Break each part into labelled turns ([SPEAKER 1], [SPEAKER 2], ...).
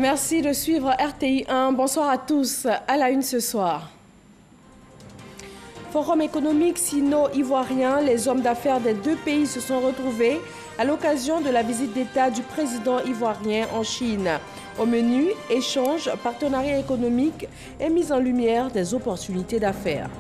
[SPEAKER 1] Merci de suivre RTI 1. Bonsoir à tous. À la une ce soir. Forum économique sino-ivoirien, les hommes d'affaires des deux pays se sont retrouvés à l'occasion de la visite d'État du président ivoirien en Chine. Au menu, échanges, partenariat économique et mise en lumière des opportunités d'affaires.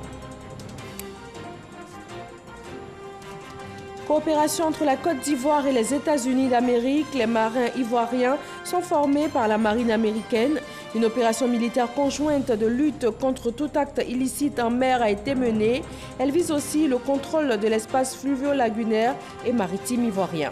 [SPEAKER 1] Coopération entre la Côte d'Ivoire et les États-Unis d'Amérique, les marins ivoiriens sont formés par la marine américaine. Une opération militaire conjointe de lutte contre tout acte illicite en mer a été menée. Elle vise aussi le contrôle de l'espace fluvio-lagunaire et maritime ivoirien.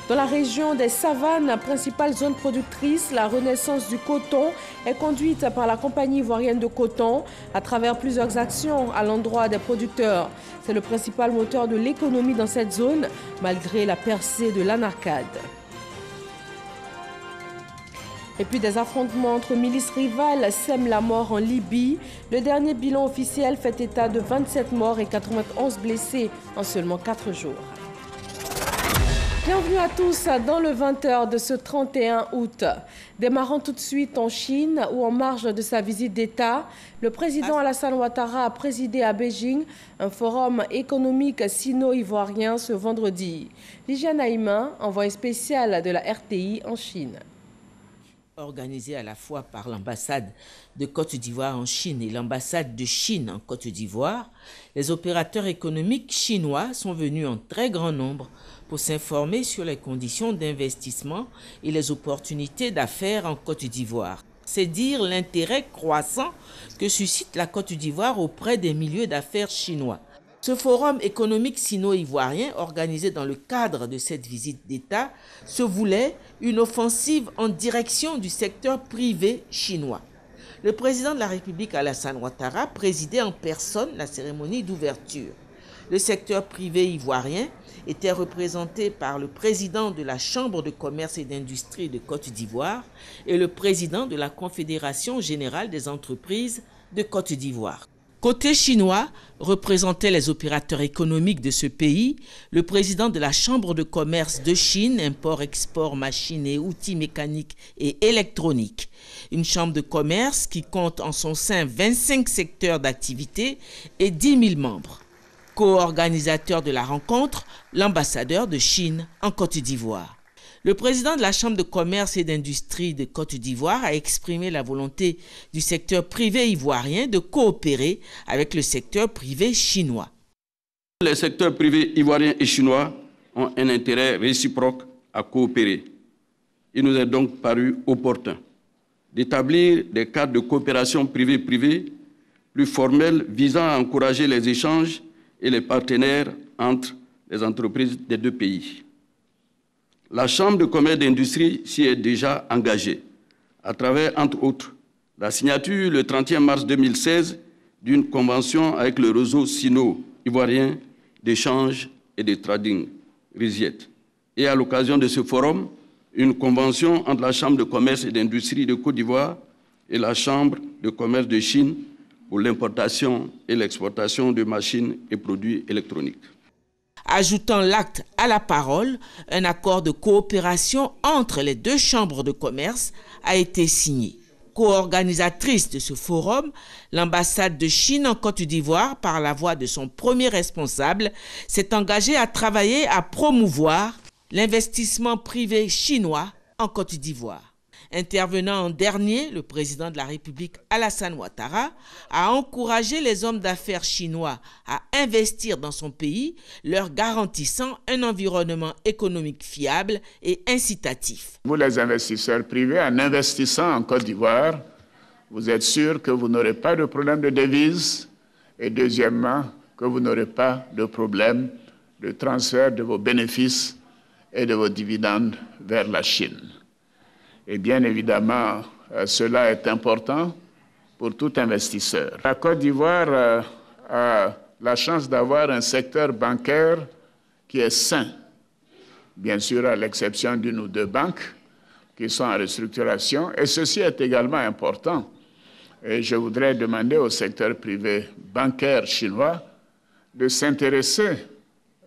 [SPEAKER 1] Dans la région des Savanes, principale zone productrice, la renaissance du coton est conduite par la compagnie ivoirienne de coton à travers plusieurs actions à l'endroit des producteurs. C'est le principal moteur de l'économie dans cette zone, malgré la percée de l'anarcade. Et puis des affrontements entre milices rivales sèment la mort en Libye. Le dernier bilan officiel fait état de 27 morts et 91 blessés en seulement 4 jours. Bienvenue à tous dans le 20h de ce 31 août. Démarrons tout de suite en Chine où en marge de sa visite d'État, le président Alassane Ouattara a présidé à Beijing un forum économique sino-ivoirien ce vendredi. Lygia Naïma, envoyé spécial de la RTI en Chine.
[SPEAKER 2] Organisé à la fois par l'ambassade de Côte d'Ivoire en Chine et l'ambassade de Chine en Côte d'Ivoire, les opérateurs économiques chinois sont venus en très grand nombre pour s'informer sur les conditions d'investissement et les opportunités d'affaires en Côte d'Ivoire. C'est dire l'intérêt croissant que suscite la Côte d'Ivoire auprès des milieux d'affaires chinois. Ce forum économique sino-ivoirien, organisé dans le cadre de cette visite d'État, se voulait une offensive en direction du secteur privé chinois. Le président de la République, Alassane Ouattara, présidait en personne la cérémonie d'ouverture. Le secteur privé ivoirien était représenté par le président de la Chambre de commerce et d'industrie de Côte d'Ivoire et le président de la Confédération générale des entreprises de Côte d'Ivoire. Côté chinois, représentaient les opérateurs économiques de ce pays, le président de la Chambre de commerce de Chine, import-export, machines et outils mécaniques et électroniques. Une chambre de commerce qui compte en son sein 25 secteurs d'activité et 10 000 membres. Co-organisateur de la rencontre, l'ambassadeur de Chine en Côte d'Ivoire. Le président de la Chambre de commerce et d'industrie de Côte d'Ivoire a exprimé la volonté du secteur privé ivoirien de coopérer avec le secteur privé chinois.
[SPEAKER 3] Les secteurs privés ivoiriens et chinois ont un intérêt réciproque à coopérer. Il nous est donc paru opportun d'établir des cadres de coopération privée-privée plus formels visant à encourager les échanges et les partenaires entre les entreprises des deux pays. La Chambre de commerce et d'industrie s'y est déjà engagée, à travers, entre autres, la signature le 31 mars 2016 d'une convention avec le réseau sino-ivoirien d'échange et de trading, RISIET, et à l'occasion de ce forum, une convention entre la Chambre de commerce et d'industrie de Côte d'Ivoire et la Chambre de commerce de Chine pour l'importation et l'exportation de machines et produits électroniques.
[SPEAKER 2] Ajoutant l'acte à la parole, un accord de coopération entre les deux chambres de commerce a été signé. Co-organisatrice de ce forum, l'ambassade de Chine en Côte d'Ivoire, par la voix de son premier responsable, s'est engagée à travailler à promouvoir l'investissement privé chinois en Côte d'Ivoire. Intervenant en dernier, le président de la République, Alassane Ouattara, a encouragé les hommes d'affaires chinois à investir dans son pays, leur garantissant un environnement économique fiable et incitatif.
[SPEAKER 4] Vous les investisseurs privés, en investissant en Côte d'Ivoire, vous êtes sûr que vous n'aurez pas de problème de devise et deuxièmement, que vous n'aurez pas de problème de transfert de vos bénéfices et de vos dividendes vers la Chine. Et bien évidemment, cela est important pour tout investisseur. La Côte d'Ivoire a la chance d'avoir un secteur bancaire qui est sain, bien sûr à l'exception d'une ou deux banques qui sont en restructuration. Et ceci est également important. Et je voudrais demander au secteur privé bancaire chinois de s'intéresser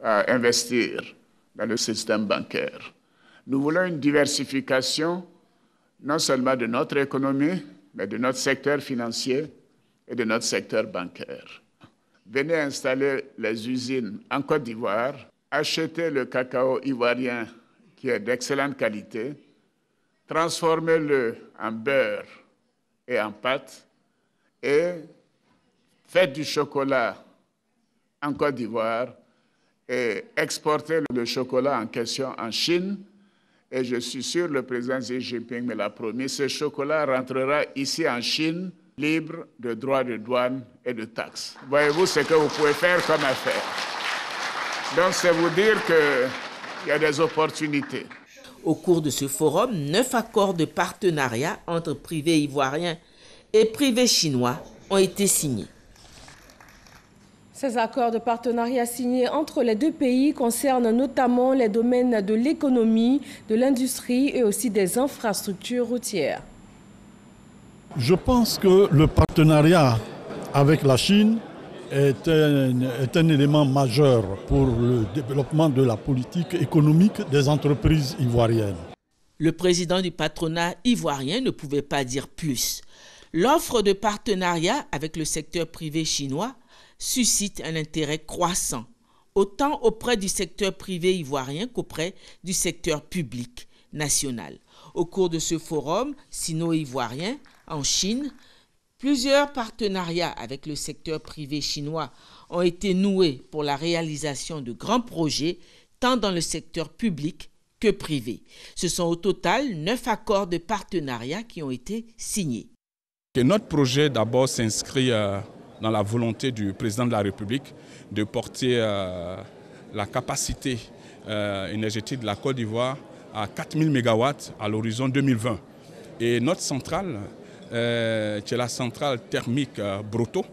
[SPEAKER 4] à investir dans le système bancaire. Nous voulons une diversification non seulement de notre économie, mais de notre secteur financier et de notre secteur bancaire. Venez installer les usines en Côte d'Ivoire, achetez le cacao ivoirien qui est d'excellente qualité, transformez-le en beurre et en pâte et faites du chocolat en Côte d'Ivoire et exportez le chocolat en question en Chine. Et je suis sûr, le président Xi Jinping me l'a promis, ce chocolat rentrera ici en Chine libre de droits de douane et de taxes. Voyez-vous ce que vous pouvez faire comme affaire. Donc c'est vous dire qu'il y a des opportunités.
[SPEAKER 2] Au cours de ce forum, 9 accords de partenariat entre privés ivoiriens et privés chinois ont été signés.
[SPEAKER 1] Ces accords de partenariat signés entre les deux pays concernent notamment les domaines de l'économie, de l'industrie et aussi des infrastructures routières.
[SPEAKER 5] Je pense que le partenariat avec la Chine est un élément majeur pour le développement de la politique économique des entreprises ivoiriennes.
[SPEAKER 2] Le président du patronat ivoirien ne pouvait pas dire plus. L'offre de partenariat avec le secteur privé chinois suscite un intérêt croissant, autant auprès du secteur privé ivoirien qu'auprès du secteur public national. Au cours de ce forum sino-ivoirien en Chine, plusieurs partenariats avec le secteur privé chinois ont été noués pour la réalisation de grands projets, tant dans le secteur public que privé. Ce sont au total 9 accords de partenariat qui ont été signés.
[SPEAKER 6] Notre projet d'abord s'inscrit dans la volonté du président de la République de porter la capacité énergétique de la Côte d'Ivoire à 4000 MW à l'horizon 2020. Et notre centrale, qui est la centrale thermique Broto,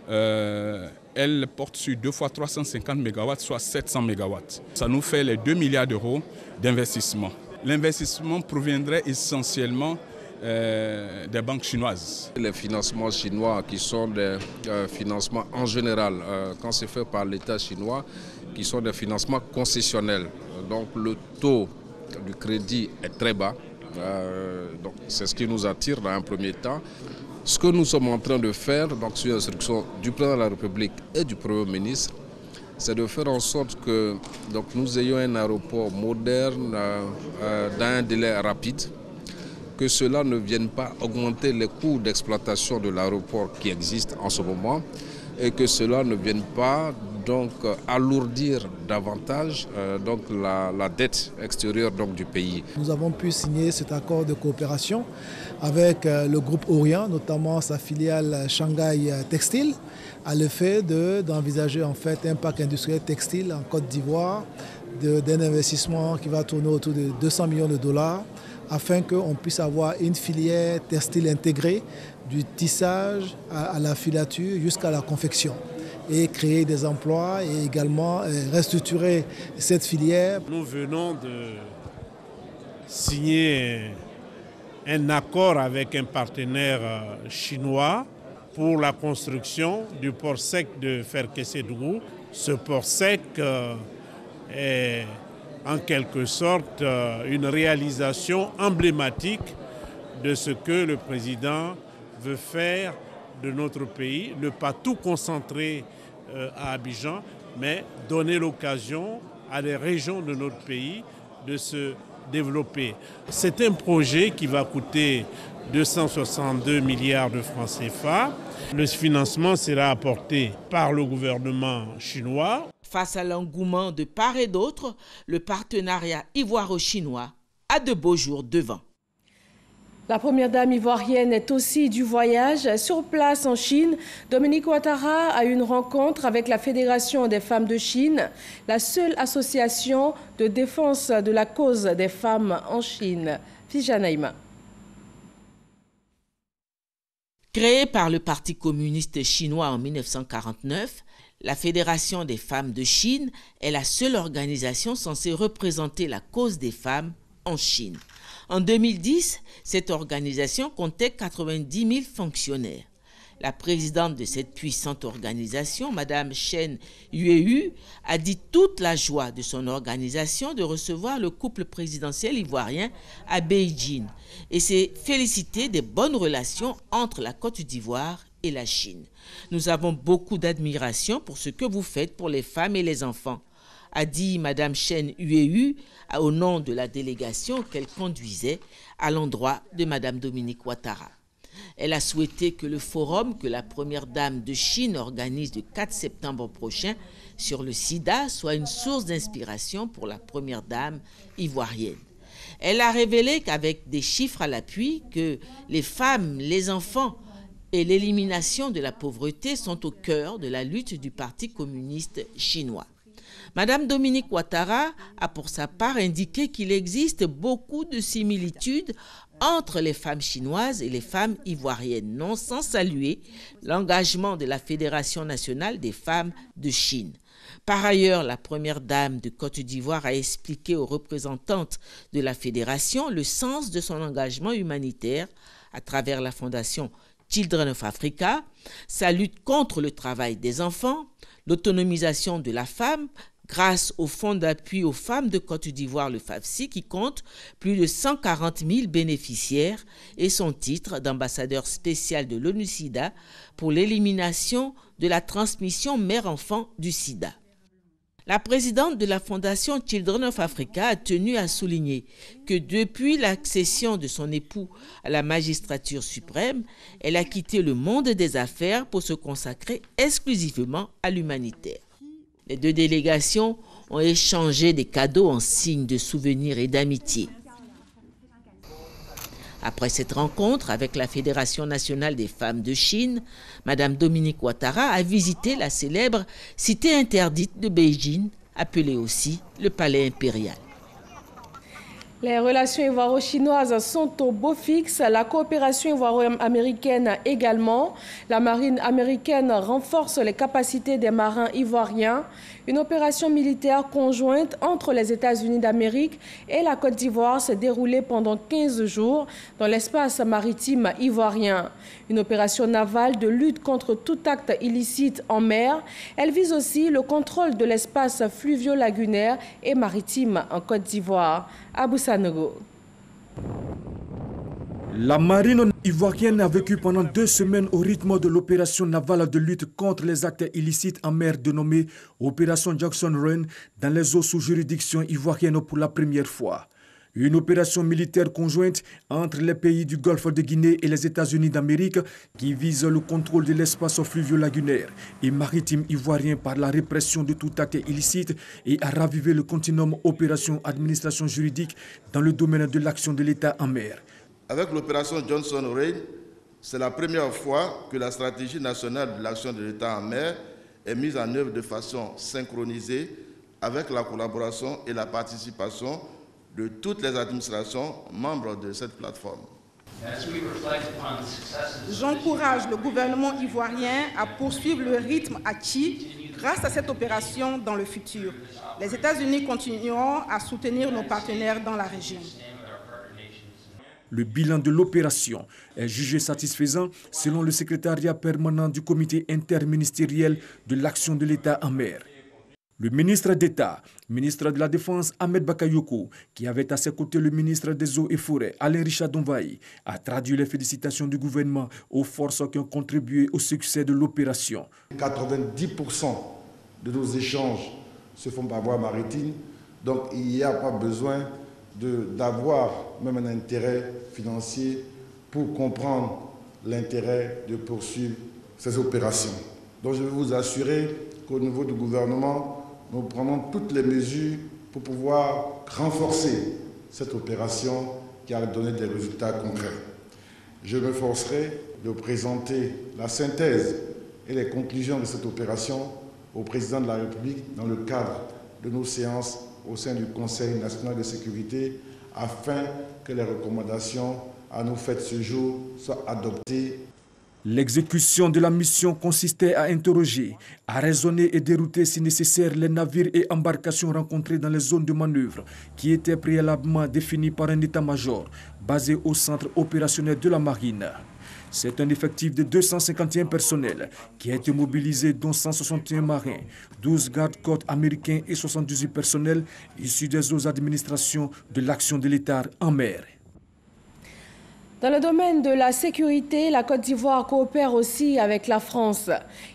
[SPEAKER 6] elle porte sur 2 fois 350 MW, soit 700 MW. Ça nous fait les 2 milliards d'euros d'investissement. L'investissement proviendrait essentiellement des banques chinoises.
[SPEAKER 7] Les financements chinois qui sont des financements en général, quand c'est fait par l'État chinois, qui sont des financements concessionnels. Donc le taux du crédit est très bas. Donc c'est ce qui nous attire dans un premier temps. Ce que nous sommes en train de faire, donc sur l'instruction du président de la République et du Premier ministre, c'est de faire en sorte que donc, nous ayons un aéroport moderne dans un délai rapide, que cela ne vienne pas augmenter les coûts d'exploitation de l'aéroport qui existe en ce moment et que cela ne vienne pas donc alourdir davantage donc la dette extérieure donc, du pays.
[SPEAKER 8] Nous avons pu signer cet accord de coopération avec le groupe Orient, notamment sa filiale Shanghai Textile, à l'effet d'envisager en fait un parc industriel textile en Côte d'Ivoire, d'un investissement qui va tourner autour de 200 millions de dollars, afin qu'on puisse avoir une filière textile intégrée du tissage à la filature jusqu'à la confection et créer des emplois et également restructurer cette filière.
[SPEAKER 9] Nous venons de signer un accord avec un partenaire chinois pour la construction du port sec de Ferkessédougou. Ce port sec est en quelque sorte une réalisation emblématique de ce que le président veut faire de notre pays, ne pas tout concentrer à Abidjan, mais donner l'occasion à des régions de notre pays de se développer. C'est un projet qui va coûter 262 milliards de francs CFA. Le financement sera apporté par le gouvernement chinois.
[SPEAKER 2] Face à l'engouement de part et d'autre, le partenariat ivoiro-chinois a de beaux jours devant.
[SPEAKER 1] La première dame ivoirienne est aussi du voyage. Sur place en Chine, Dominique Ouattara a eu une rencontre avec la Fédération des femmes de Chine, la seule association de défense de la cause des femmes en Chine. Fijanaïma.
[SPEAKER 2] Créée par le Parti communiste chinois en 1949, la Fédération des femmes de Chine est la seule organisation censée représenter la cause des femmes en Chine. En 2010, cette organisation comptait 90 000 fonctionnaires. La présidente de cette puissante organisation, Mme Chen Yuehu, a dit toute la joie de son organisation de recevoir le couple présidentiel ivoirien à Beijing et s'est félicitée des bonnes relations entre la Côte d'Ivoire et la Chine. Nous avons beaucoup d'admiration pour ce que vous faites pour les femmes et les enfants, a dit Mme Chen Yuehu au nom de la délégation qu'elle conduisait à l'endroit de Mme Dominique Ouattara. Elle a souhaité que le forum que la première dame de Chine organise le 4 septembre prochain sur le sida soit une source d'inspiration pour la première dame ivoirienne. Elle a révélé qu'avec des chiffres à l'appui, que les femmes, les enfants et l'élimination de la pauvreté sont au cœur de la lutte du Parti communiste chinois. Madame Dominique Ouattara a pour sa part indiqué qu'il existe beaucoup de similitudes entre les femmes chinoises et les femmes ivoiriennes, non sans saluer l'engagement de la Fédération nationale des femmes de Chine. Par ailleurs, la première dame de Côte d'Ivoire a expliqué aux représentantes de la Fédération le sens de son engagement humanitaire à travers la fondation Children of Africa, sa lutte contre le travail des enfants, l'autonomisation de la femme, grâce au fonds d'appui aux femmes de Côte d'Ivoire, le FAFSI, qui compte plus de 140 000 bénéficiaires, et son titre d'ambassadeur spécial de l'ONU-SIDA pour l'élimination de la transmission mère-enfant du sida. La présidente de la fondation Children of Africa a tenu à souligner que depuis l'accession de son époux à la magistrature suprême, elle a quitté le monde des affaires pour se consacrer exclusivement à l'humanitaire. Les deux délégations ont échangé des cadeaux en signe de souvenir et d'amitié. Après cette rencontre avec la Fédération nationale des femmes de Chine, Mme Dominique Ouattara a visité la célèbre cité interdite de Beijing, appelée aussi le Palais impérial.
[SPEAKER 1] Les relations ivoiro-chinoises sont au beau fixe, la coopération ivoiro-américaine également. La marine américaine renforce les capacités des marins ivoiriens. Une opération militaire conjointe entre les États-Unis d'Amérique et la Côte d'Ivoire s'est déroulée pendant 15 jours dans l'espace maritime ivoirien. Une opération navale de lutte contre tout acte illicite en mer. Elle vise aussi le contrôle de l'espace fluvio-lagunaire et maritime en Côte d'Ivoire. Abou Sanogo.
[SPEAKER 10] La marine ivoirienne a vécu pendant 2 semaines au rythme de l'opération navale de lutte contre les actes illicites en mer dénommée Opération Jackson Run dans les eaux sous juridiction ivoirienne pour la première fois. Une opération militaire conjointe entre les pays du Golfe de Guinée et les États-Unis d'Amérique qui vise le contrôle de l'espace fluvio-lagunaire et maritime ivoirien par la répression de tout acte illicite et à raviver le continuum opération administration juridique dans le domaine de l'action de l'État en mer.
[SPEAKER 11] Avec l'opération Johnson Rain, c'est la première fois que la stratégie nationale de l'action de l'État en mer est mise en œuvre de façon synchronisée avec la collaboration et la participation de toutes les administrations membres de cette plateforme.
[SPEAKER 12] J'encourage le gouvernement ivoirien à poursuivre le rythme acquis grâce à cette opération dans le futur. Les États-Unis continueront à soutenir nos partenaires dans la région.
[SPEAKER 10] Le bilan de l'opération est jugé satisfaisant selon le secrétariat permanent du comité interministériel de l'action de l'État en mer. Le ministre d'État, ministre de la Défense Ahmed Bakayoko, qui avait à ses côtés le ministre des Eaux et Forêts Alain Richard Donvaï, a traduit les félicitations du gouvernement aux forces qui ont contribué au succès de l'opération.
[SPEAKER 13] 90% de nos échanges se font par voie maritime, donc il n'y a pas besoin d'avoir même un intérêt financier pour comprendre l'intérêt de poursuivre ces opérations. Donc je veux vous assurer qu'au niveau du gouvernement, nous prenons toutes les mesures pour pouvoir renforcer cette opération qui a donné des résultats concrets. Je m'efforcerai de présenter la synthèse et les conclusions de cette opération au président de la République dans le cadre de nos séances au sein du Conseil national de sécurité afin que les recommandations à nous faites ce jour soient adoptées.
[SPEAKER 10] L'exécution de la mission consistait à interroger, à raisonner et dérouter si nécessaire les navires et embarcations rencontrés dans les zones de manœuvre qui étaient préalablement définies par un état-major basé au centre opérationnel de la marine. C'est un effectif de 251 personnels qui a été mobilisé, dont 161 marins, 12 gardes-côtes américains et 78 personnels issus des autres administrations de l'action de l'État en mer.
[SPEAKER 1] Dans le domaine de la sécurité, la Côte d'Ivoire coopère aussi avec la France.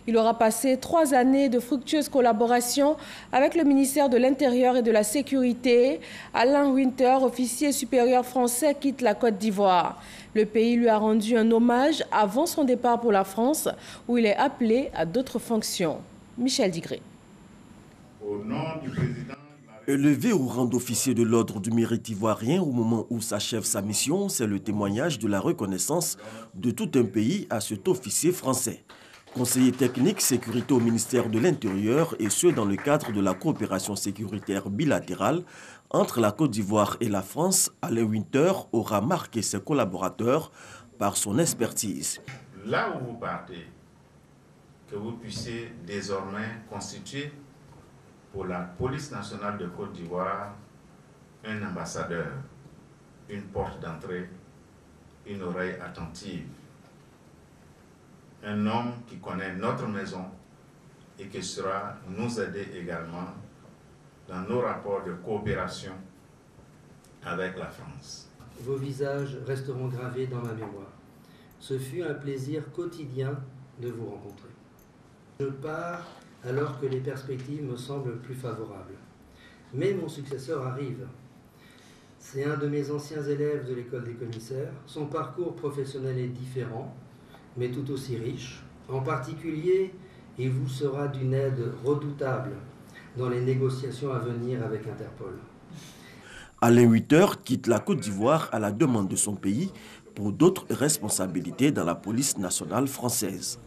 [SPEAKER 1] Il aura passé 3 années de fructueuse collaboration avec le ministère de l'Intérieur et de la Sécurité. Alain Winter, officier supérieur français, quitte la Côte d'Ivoire. Le pays lui a rendu un hommage avant son départ pour la France, où il est appelé à d'autres fonctions. Michel Digré.
[SPEAKER 14] Au nom du président...
[SPEAKER 15] Élevé au rang d'officier de l'ordre du mérite ivoirien au moment où s'achève sa mission, c'est le témoignage de la reconnaissance de tout un pays à cet officier français. Conseiller technique sécurité au ministère de l'Intérieur et ce dans le cadre de la coopération sécuritaire bilatérale entre la Côte d'Ivoire et la France, Alain Winter aura marqué ses collaborateurs par son expertise.
[SPEAKER 14] Là où vous partez, que vous puissiez désormais constituer pour la police nationale de Côte d'Ivoire un ambassadeur, une porte d'entrée, une oreille attentive, un homme qui connaît notre maison et qui sera nous aider également dans nos rapports de coopération avec la France.
[SPEAKER 16] Vos visages resteront gravés dans ma mémoire. Ce fut un plaisir quotidien de vous rencontrer. Je pars alors que les perspectives me semblent plus favorables. Mais mon successeur arrive. C'est un de mes anciens élèves de l'école des commissaires. Son parcours professionnel est différent, mais tout aussi riche. En particulier, il vous sera d'une aide redoutable dans les négociations à venir avec Interpol.
[SPEAKER 15] Alain Winter quitte la Côte d'Ivoire à la demande de son pays pour d'autres responsabilités dans la police nationale française.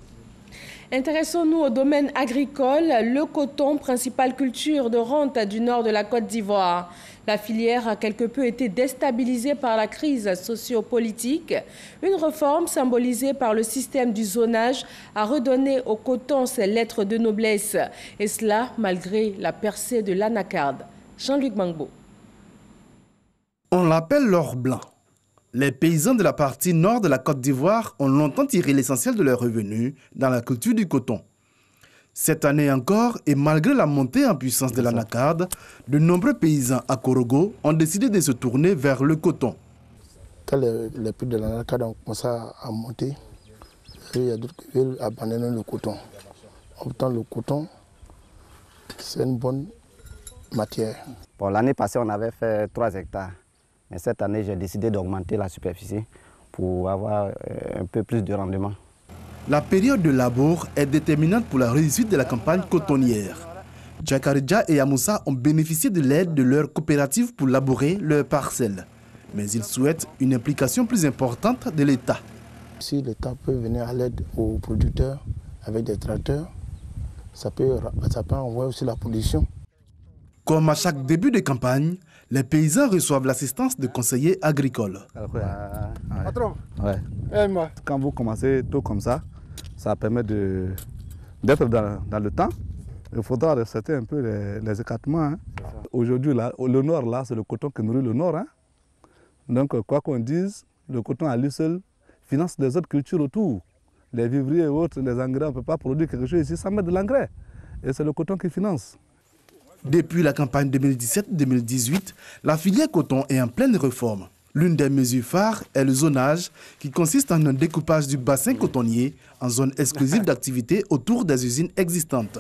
[SPEAKER 1] Intéressons-nous au domaine agricole, le coton, principale culture de rente du nord de la Côte d'Ivoire. La filière a quelque peu été déstabilisée par la crise socio-politique. Une réforme symbolisée par le système du zonage a redonné au coton ses lettres de noblesse. Et cela malgré la percée de l'anacarde. Jean-Luc Mangbo.
[SPEAKER 17] On l'appelle l'or blanc. Les paysans de la partie nord de la Côte d'Ivoire ont longtemps tiré l'essentiel de leurs revenus dans la culture du coton. Cette année encore, et malgré la montée en puissance de l'anacarde, de nombreux paysans à Korogo ont décidé de se tourner vers le coton.
[SPEAKER 18] Quand les prix de l'anacarde ont commencé à monter, il y a d'autres qui veulent abandonner le coton. Pourtant, le coton, c'est une bonne matière.
[SPEAKER 19] Bon, l'année passée, on avait fait 3 hectares. Mais cette année, j'ai décidé d'augmenter la superficie pour avoir un peu plus de rendement.
[SPEAKER 17] La période de labour est déterminante pour la réussite de la campagne cotonnière. Djakaridja et Amoussa ont bénéficié de l'aide de leur coopérative pour labourer leurs parcelles. Mais ils souhaitent une implication plus importante de l'État.
[SPEAKER 18] Si l'État peut venir à l'aide aux producteurs avec des tracteurs, ça peut envoyer aussi la pollution.
[SPEAKER 17] Comme à chaque début de campagne, les paysans reçoivent l'assistance de conseillers agricoles.
[SPEAKER 20] Patron, quand vous commencez tôt comme ça, ça permet d'être dans le temps. Il faudra respecter un peu les écartements. Hein. Aujourd'hui, le nord, là, c'est le coton qui nourrit le nord. Hein. Donc, quoi qu'on dise, le coton à lui seul finance les autres cultures autour. Les vivriers et autres, les engrais, on ne peut pas produire quelque chose ici sans mettre de l'engrais. Et c'est le coton qui finance.
[SPEAKER 17] Depuis la campagne 2017-2018, la filière coton est en pleine réforme. L'une des mesures phares est le zonage, qui consiste en un découpage du bassin cotonnier en zone exclusive d'activité autour des usines existantes.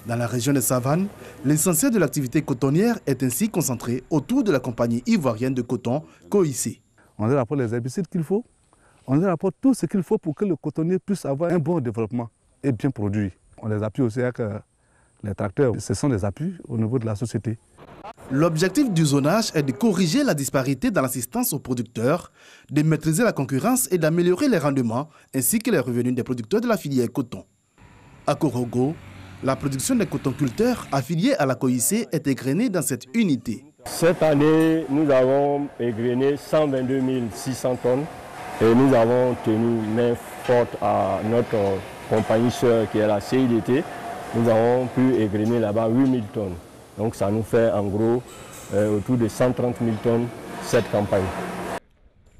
[SPEAKER 17] Dans la région des Savanes, l'essentiel de l'activité cotonnière est ainsi concentré autour de la compagnie ivoirienne de coton, COIC.
[SPEAKER 20] On leur apporte les herbicides qu'il faut, on leur apporte tout ce qu'il faut pour que le cotonnier puisse avoir un bon développement et bien produit. On les appuie aussi avec les tracteurs, ce sont des appuis au niveau de la société.
[SPEAKER 17] L'objectif du zonage est de corriger la disparité dans l'assistance aux producteurs, de maîtriser la concurrence et d'améliorer les rendements ainsi que les revenus des producteurs de la filière coton. À Korogo, la production des cotonculteurs affiliés à la COIC est égrenée dans cette unité.
[SPEAKER 21] Cette année, nous avons égrené 122 600 tonnes et nous avons tenu main forte à notre compagnie sœur qui est la CIDT. Nous avons pu égrener là-bas 8000 tonnes. Donc ça nous fait en gros autour de 130 000 tonnes cette campagne.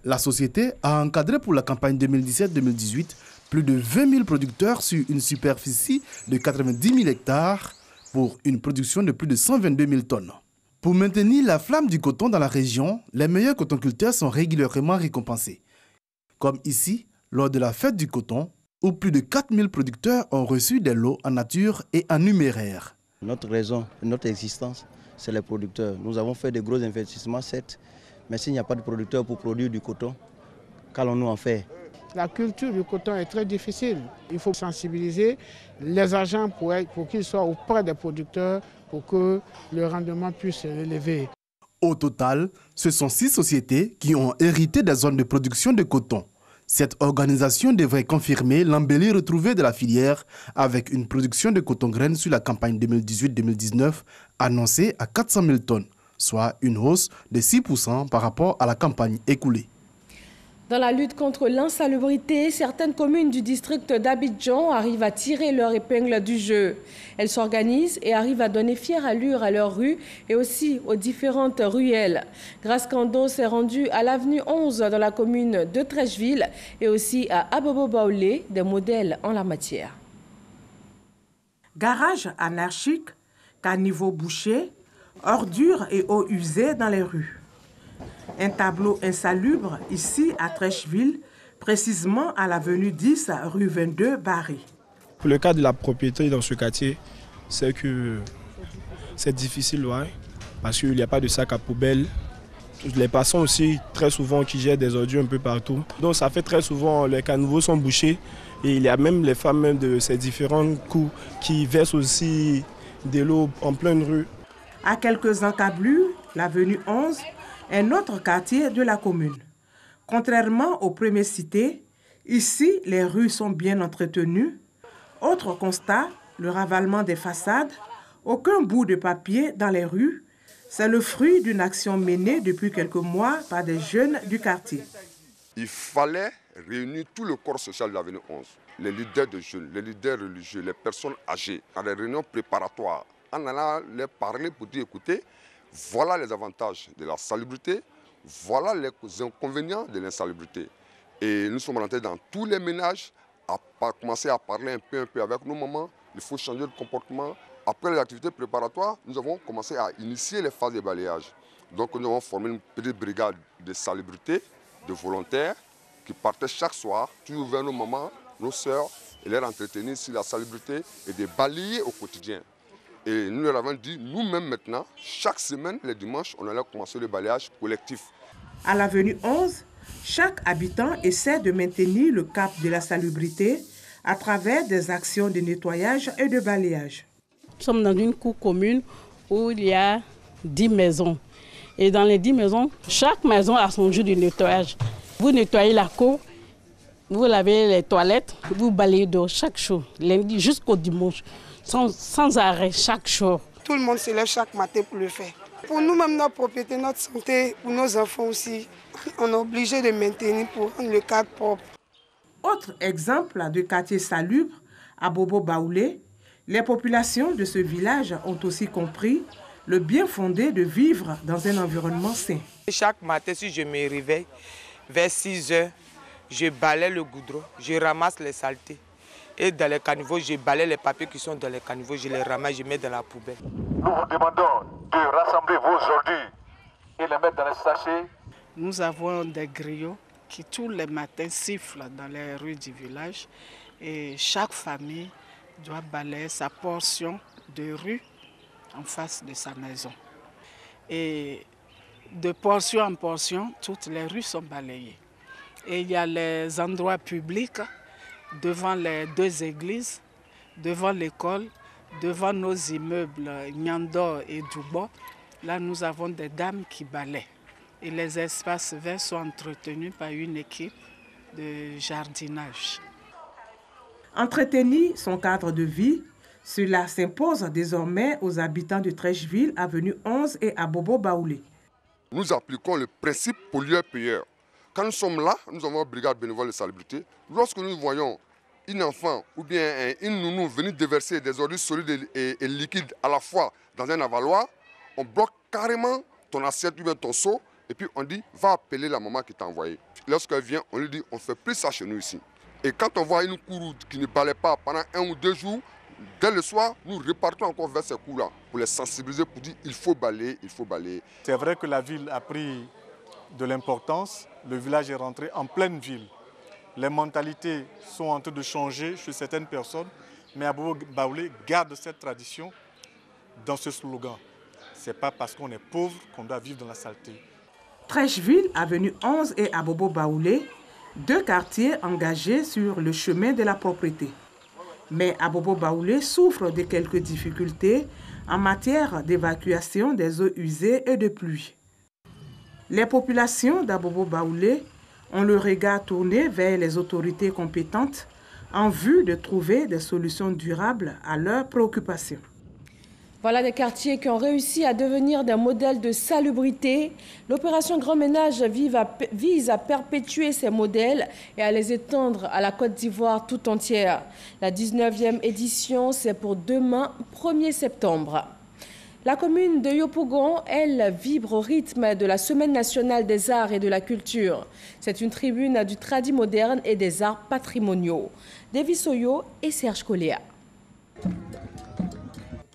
[SPEAKER 17] La société a encadré pour la campagne 2017-2018 plus de 20 000 producteurs sur une superficie de 90 000 hectares pour une production de plus de 122 000 tonnes. Pour maintenir la flamme du coton dans la région, les meilleurs cotonculteurs sont régulièrement récompensés. Comme ici, lors de la fête du coton, où plus de 4 000 producteurs ont reçu des lots en nature et en numéraire.
[SPEAKER 3] Notre raison, notre existence, c'est les producteurs. Nous avons fait de gros investissements, certes, mais s'il n'y a pas de producteurs pour produire du coton, qu'allons-nous en faire?
[SPEAKER 22] La culture du coton est très difficile. Il faut sensibiliser les agents pour qu'ils soient auprès des producteurs pour que le rendement puisse s'élever.
[SPEAKER 17] Au total, ce sont 6 sociétés qui ont hérité des zones de production de coton. Cette organisation devrait confirmer l'embellie retrouvée de la filière avec une production de coton-graines sur la campagne 2018-2019 annoncée à 400 000 tonnes, soit une hausse de 6% par rapport à la campagne écoulée.
[SPEAKER 1] Dans la lutte contre l'insalubrité, certaines communes du district d'Abidjan arrivent à tirer leur épingle du jeu. Elles s'organisent et arrivent à donner fière allure à leurs rues et aussi aux différentes ruelles. Grace Kando s'est rendue à l'avenue 11 dans la commune de Trècheville et aussi à Abobo Baoulé, des modèles en la matière.
[SPEAKER 23] Garage anarchique, caniveau bouché, ordures et eau usée dans les rues. Un tableau insalubre ici à Trècheville, précisément à l'avenue 10, rue 22, Barré.
[SPEAKER 24] Pour le cas de la propriété dans ce quartier, c'est que c'est difficile, ouais, parce qu'il n'y a pas de sac à poubelle. Les passants aussi, très souvent, qui jettent des ordures un peu partout. Donc ça fait très souvent, les caniveaux sont bouchés et il y a même les femmes même de ces différents coups qui versent aussi de l'eau en pleine rue.
[SPEAKER 23] À quelques encablures, l'avenue 11, un autre quartier de la commune. Contrairement aux premières cités, ici, les rues sont bien entretenues. Autre constat, le ravalement des façades. Aucun bout de papier dans les rues. C'est le fruit d'une action menée depuis quelques mois par des jeunes du quartier.
[SPEAKER 25] Il fallait réunir tout le corps social de l'avenue 11, les leaders de jeunes, les leaders religieux, les personnes âgées, à des réunions préparatoires, en allant leur parler pour dire, écoutez, voilà les avantages de la salubrité, voilà les inconvénients de l'insalubrité. Et nous sommes rentrés dans tous les ménages, à commencer à parler un peu avec nos mamans. Il faut changer de comportement. Après les activités préparatoires, nous avons commencé à initier les phases de balayage. Donc nous avons formé une petite brigade de salubrité, de volontaires, qui partaient chaque soir, toujours vers nos mamans, nos sœurs, et les entretenir sur la salubrité et de balayer au quotidien. Et nous leur avons dit, nous-mêmes maintenant, chaque semaine, les dimanches, on allait commencer le balayage collectif.
[SPEAKER 23] À l'avenue 11, chaque habitant essaie de maintenir le cap de la salubrité à travers des actions de nettoyage et de balayage.
[SPEAKER 26] Nous sommes dans une cour commune où il y a 10 maisons. Et dans les 10 maisons, chaque maison a son jour de nettoyage. Vous nettoyez la cour, vous lavez les toilettes, vous balayez dehors chaque jour, lundi jusqu'au dimanche. Sans arrêt, chaque jour.
[SPEAKER 27] Tout le monde se lève chaque matin pour le faire. Pour nous-mêmes, notre propriété, notre santé, pour nos enfants aussi, on est obligé de maintenir pour rendre le cadre propre.
[SPEAKER 23] Autre exemple de quartier salubre, à Bobo Baoulé, les populations de ce village ont aussi compris le bien fondé de vivre dans un environnement sain.
[SPEAKER 28] Chaque matin, si je me réveille, vers 6 heures, je balaie le goudron, je ramasse les saletés. Et dans les caniveaux, je balaie les papiers qui sont dans les caniveaux, je les ramasse, je mets dans la poubelle.
[SPEAKER 29] Nous vous demandons de rassembler vos ordures et les mettre dans les sachets.
[SPEAKER 30] Nous avons des griots qui tous les matins sifflent dans les rues du village et chaque famille doit balayer sa portion de rue en face de sa maison. Et de portion en portion, toutes les rues sont balayées. Et il y a les endroits publics devant les 2 églises, devant l'école, devant nos immeubles Nyando et Doubo. Là, nous avons des dames qui balaient. Et les espaces verts sont entretenus par une équipe de jardinage.
[SPEAKER 23] Entretenir son cadre de vie, cela s'impose désormais aux habitants de Trècheville, avenue 11 et à Bobo Baoulé.
[SPEAKER 25] Nous appliquons le principe pollueur-payeur. Quand nous sommes là, nous avons une brigade bénévole de salubrité. Lorsque nous voyons un enfant ou bien une nounou venir déverser des ordures solides et liquides à la fois dans un avaloir, on bloque carrément ton assiette ou bien ton seau et puis on dit, va appeler la maman qui t'a envoyé. Lorsqu'elle vient, on lui dit, on ne fait plus ça chez nous ici. Et quand on voit une cour qui ne balaye pas pendant 1 ou 2 jours, dès le soir, nous repartons encore vers ces cours-là pour les sensibiliser, pour dire, il faut balayer, il faut balayer.
[SPEAKER 2] C'est vrai que la ville a pris de l'importance, le village est rentré en pleine ville. Les mentalités sont en train de changer chez certaines personnes, mais Abobo Baoulé garde cette tradition dans ce slogan. Ce n'est pas parce qu'on est pauvre qu'on doit vivre dans la saleté.
[SPEAKER 23] Trècheville, avenue 11 et Abobo Baoulé, 2 quartiers engagés sur le chemin de la propreté. Mais Abobo Baoulé souffre de quelques difficultés en matière d'évacuation des eaux usées et de pluie. Les populations d'Abobo Baoulé ont le regard tourné vers les autorités compétentes en vue de trouver des solutions durables à leurs préoccupations.
[SPEAKER 1] Voilà des quartiers qui ont réussi à devenir des modèles de salubrité. L'opération Grand Ménage vise à perpétuer ces modèles et à les étendre à la Côte d'Ivoire tout entière. La 19e édition, c'est pour demain, 1er septembre. La commune de Yopougon, elle, vibre au rythme de la Semaine nationale des arts et de la culture. C'est une tribune du tradi moderne et des arts patrimoniaux. Davis Oyo et Serge Coléa.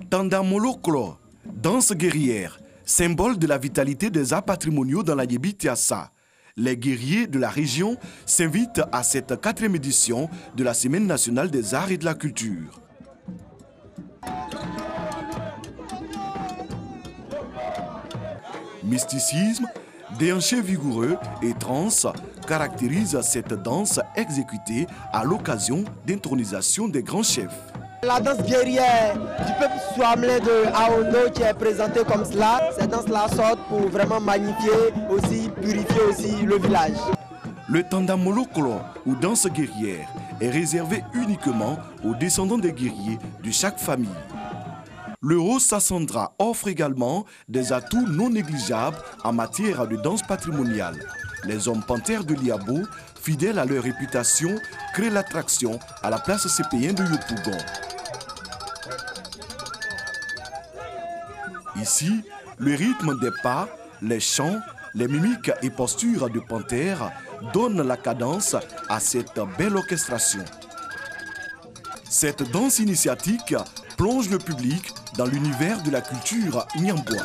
[SPEAKER 4] Tandamoloklo, danse guerrière, symbole de la vitalité des arts patrimoniaux dans la Yébi-Tiassa. Les guerriers de la région s'invitent à cette 4e édition de la Semaine nationale des arts et de la culture. Mysticisme, déhanché vigoureux et trance caractérisent cette danse exécutée à l'occasion d'intronisation des grands chefs.
[SPEAKER 5] La danse guerrière du peuple Swamlé de Aondo qui est présentée comme cela, ces danses-là sortent pour vraiment magnifier, aussi purifier aussi le village.
[SPEAKER 4] Le Tandamoloklo, ou danse guerrière, est réservé uniquement aux descendants des guerriers de chaque famille. Le Haut Sassandra offre également des atouts non négligeables en matière de danse patrimoniale. Les hommes panthères de Liabo, fidèles à leur réputation, créent l'attraction à la place CP1 de Yopougon. Ici, le rythme des pas, les chants, les mimiques et postures de panthères donnent la cadence à cette belle orchestration. Cette danse initiatique plonge le public dans l'univers de la culture Nyambois.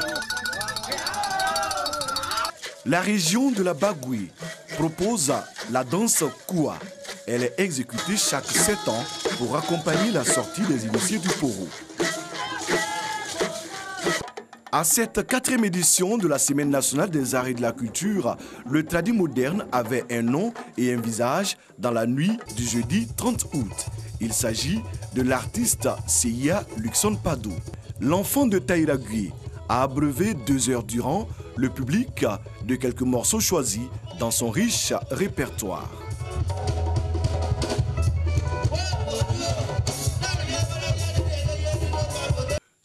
[SPEAKER 4] La région de la Bagoué propose la danse Koua. Elle est exécutée chaque 7 ans pour accompagner la sortie des initiés du Poro. À cette 4e édition de la Semaine nationale des arts et de la culture, le tradi moderne avait un nom et un visage dans la nuit du jeudi 30 août. Il s'agit de l'artiste Seya Luxon Pado. L'enfant de Taïragui a abreuvé 2 heures durant le public de quelques morceaux choisis dans son riche répertoire.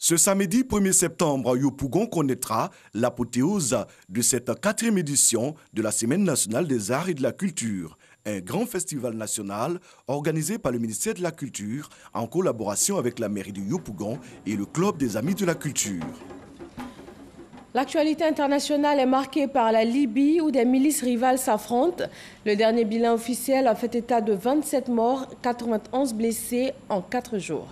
[SPEAKER 4] Ce samedi 1er septembre, Yopougon connaîtra l'apothéose de cette 4e édition de la Semaine nationale des arts et de la culture, un grand festival national organisé par le ministère de la Culture en collaboration avec la mairie de Yopougon et le Club des Amis de la Culture.
[SPEAKER 1] L'actualité internationale est marquée par la Libye où des milices rivales s'affrontent. Le dernier bilan officiel a fait état de 27 morts, 91 blessés en 4 jours.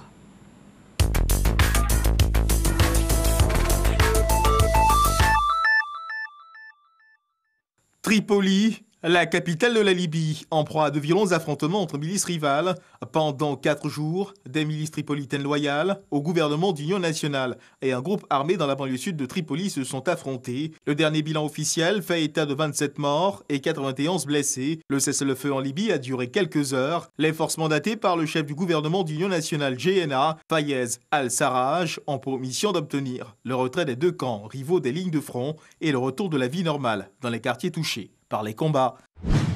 [SPEAKER 6] Tripoli, la capitale de la Libye, en proie à de violents affrontements entre milices rivales. Pendant 4 jours, des milices tripolitaines loyales au gouvernement d'union nationale et un groupe armé dans la banlieue sud de Tripoli se sont affrontés. Le dernier bilan officiel fait état de 27 morts et 91 blessés. Le cessez-le-feu en Libye a duré quelques heures. Les forces mandatées par le chef du gouvernement d'union nationale GNA, Fayez al-Sarraj, ont pour mission d'obtenir le retrait des 2 camps rivaux des lignes de front et le retour de la vie normale dans les quartiers touchés par les combats.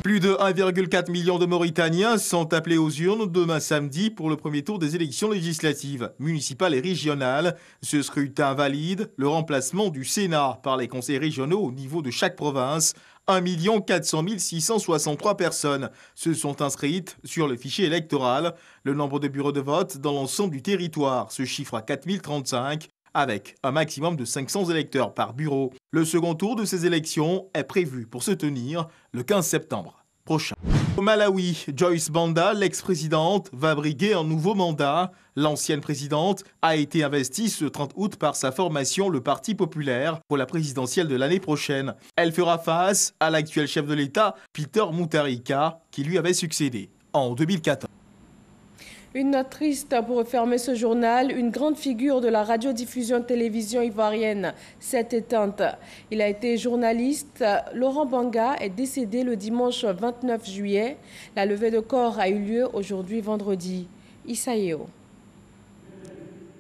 [SPEAKER 6] Plus de 1,4 million de Mauritaniens sont appelés aux urnes demain samedi pour le premier tour des élections législatives, municipales et régionales. Ce scrutin valide le remplacement du Sénat par les conseils régionaux au niveau de chaque province. 1 400 663 personnes se sont inscrites sur le fichier électoral. Le nombre de bureaux de vote dans l'ensemble du territoire se chiffre à 4035. avec un maximum de 500 électeurs par bureau. Le second tour de ces élections est prévu pour se tenir le 15 septembre prochain. Au Malawi, Joyce Banda, l'ex-présidente, va briguer un nouveau mandat. L'ancienne présidente a été investie ce 30 août par sa formation, le Parti populaire, pour la présidentielle de l'année prochaine. Elle fera face à l'actuel chef de l'État, Peter Mutharika, qui lui avait succédé en 2014.
[SPEAKER 1] Une note triste pour refermer ce journal, une grande figure de la radiodiffusion-télévision ivoirienne s'est éteinte. Il a été journaliste. Laurent Banga est décédé le dimanche 29 juillet. La levée de corps a eu lieu aujourd'hui vendredi. Issaïo.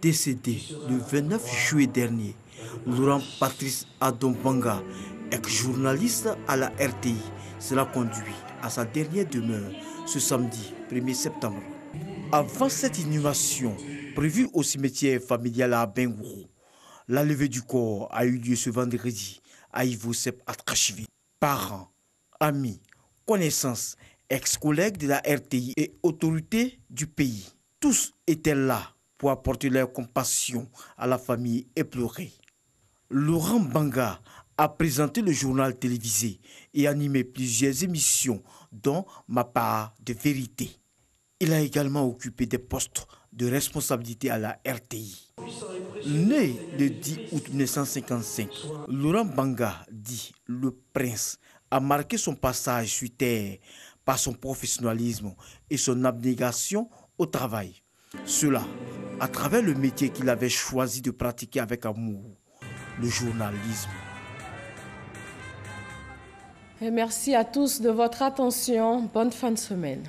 [SPEAKER 7] Décédé le 29 juillet dernier, Laurent Patrice Adom Banga, ex-journaliste à la RTI, sera conduit à sa dernière demeure ce samedi 1er septembre. Avant cette inhumation, prévue au cimetière familial à Bengourou, la levée du corps a eu lieu ce vendredi à Ivosep Atrachivi. Parents, amis, connaissances, ex-collègues de la RTI et autorités du pays, tous étaient là pour apporter leur compassion à la famille éplorée. Laurent Banga a présenté le journal télévisé et animé plusieurs émissions, dont Ma part de vérité. Il a également occupé des postes de responsabilité à la RTI. Né le 10 août 1955, Laurent Banga, dit le Prince, a marqué son passage sur terre par son professionnalisme et son abnégation au travail. Cela à travers le métier qu'il avait choisi de pratiquer avec amour, le journalisme.
[SPEAKER 1] Et merci à tous de votre attention. Bonne fin de semaine.